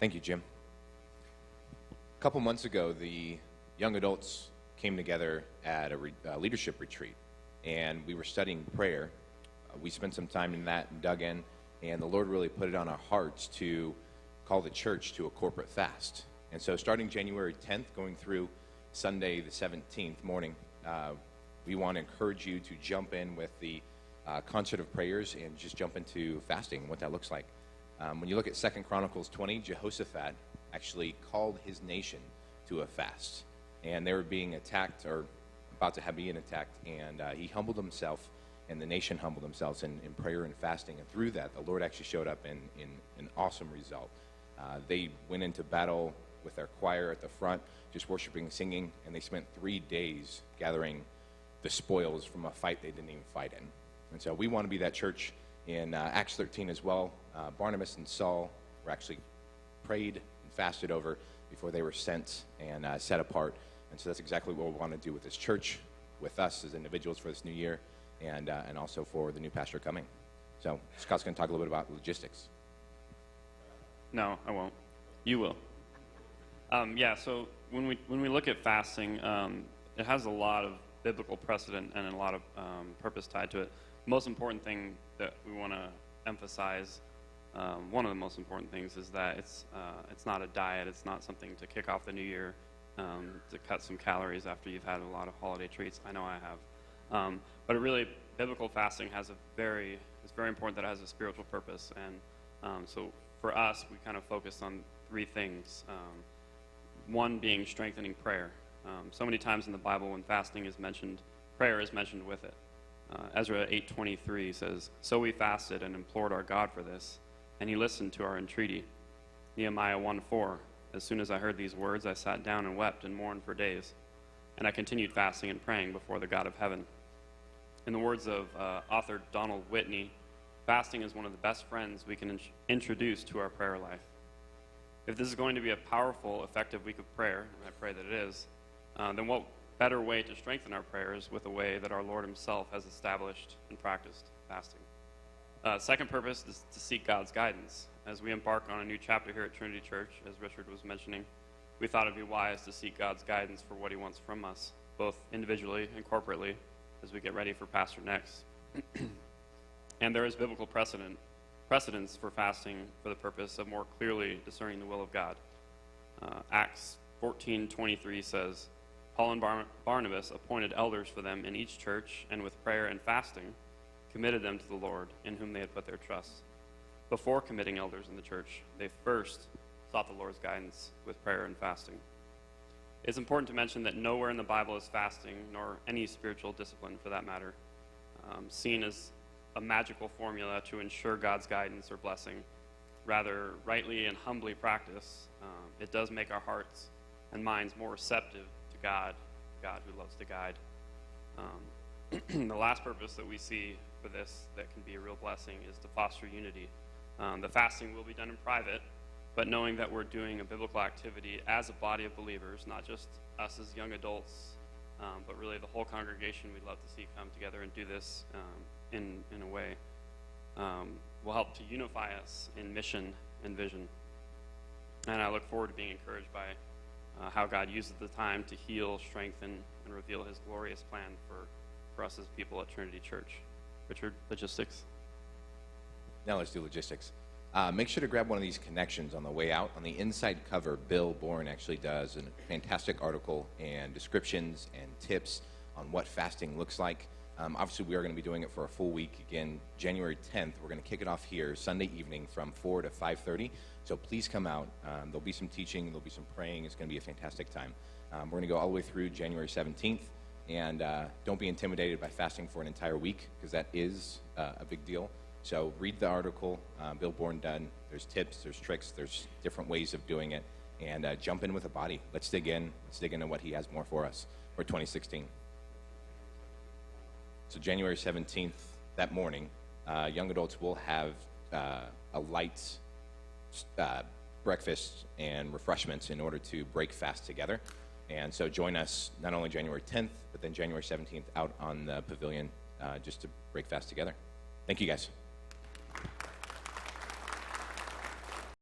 Thank you, Jim. A couple months ago, the young adults came together at a leadership retreat, and we were studying prayer. We spent some time in that and dug in, and the Lord really put it on our hearts to call the church to a corporate fast. And so starting January 10th, going through Sunday the 17th morning, we want to encourage you to jump in with the concert of prayers and just jump into fasting and what that looks like. When you look at 2 Chronicles 20, Jehoshaphat actually called his nation to a fast. And they were being attacked, or about to have been attacked, and he humbled himself, and the nation humbled themselves in prayer and fasting. And through that, the Lord actually showed up in an awesome result. They went into battle with their choir at the front, just worshiping, singing, and they spent 3 days gathering the spoils from a fight they didn't even fight in. And so we want to be that church in Acts 13 as well. Barnabas and Saul were actually prayed and fasted over before they were sent and set apart. And so that's exactly what we want to do with this church, with us as individuals for this new year, and also for the new pastor coming. So Scott's going to talk a little bit about logistics. No, I won't. You will. So when we look at fasting, it has a lot of biblical precedent and a lot of purpose tied to it. The most important thing that we want to emphasize, one of the most important things, is that it's not a diet. It's not something to kick off the new year, to cut some calories after you've had a lot of holiday treats. I know I have. But biblical fasting it's very important that it has a spiritual purpose. And so for us, we kind of focus on 3 things. One being strengthening prayer. So many times in the Bible when fasting is mentioned, prayer is mentioned with it. Ezra 8:23 says, "So we fasted and implored our God for this, and he listened to our entreaty." Nehemiah 1:4, "As soon as I heard these words, I sat down and wept and mourned for days. And I continued fasting and praying before the God of heaven." In the words of author Donald Whitney, fasting is one of the best friends we can introduce to our prayer life. If this is going to be a powerful, effective week of prayer, and I pray that it is, then what better way to strengthen our prayers with a way that our Lord himself has established and practiced fasting. Second purpose is to seek God's guidance. As we embark on a new chapter here at Trinity Church, as Richard was mentioning, we thought it'd be wise to seek God's guidance for what he wants from us, both individually and corporately, as we get ready for Pastor Next. And there is biblical precedence for fasting for the purpose of more clearly discerning the will of God. Acts 14:23 says, "Paul and Barnabas appointed elders for them in each church, and with prayer and fasting committed them to the Lord, in whom they had put their trust." Before committing elders in the church, they first sought the Lord's guidance with prayer and fasting. It's important to mention that nowhere in the Bible is fasting, nor any spiritual discipline for that matter, seen as a magical formula to ensure God's guidance or blessing. Rather, rightly and humbly practiced, it does make our hearts and minds more receptive to God who loves to guide. The last purpose that we see for this that can be a real blessing is to foster unity. The fasting will be done in private, but knowing that we're doing a biblical activity as a body of believers, not just us as young adults, but really the whole congregation we'd love to see come together and do this in a way, will help to unify us in mission and vision. And I look forward to being encouraged by how God uses the time to heal, strengthen, and reveal his glorious plan for us as people at Trinity Church. Richard, logistics? Now let's do logistics. Make sure to grab one of these connections on the way out. On the inside cover, Bill Bourne actually does a fantastic article and descriptions and tips on what fasting looks like. Obviously, we are going to be doing it for a full week. Again, January 10th, we're going to kick it off here Sunday evening from 4 to 5:30. So please come out. There'll be some teaching. There'll be some praying. It's going to be a fantastic time. We're going to go all the way through January 17th. And don't be intimidated by fasting for an entire week, because that is a big deal. So read the article, Bill Bourne done. There's tips, there's tricks, there's different ways of doing it. And jump in with a body. Let's dig in. Let's dig into what he has more for us for 2016. So January 17th, that morning, young adults will have a light breakfast and refreshments in order to break fast together. And so join us not only January 10th, but then January 17th out on the pavilion just to break fast together. Thank you, guys.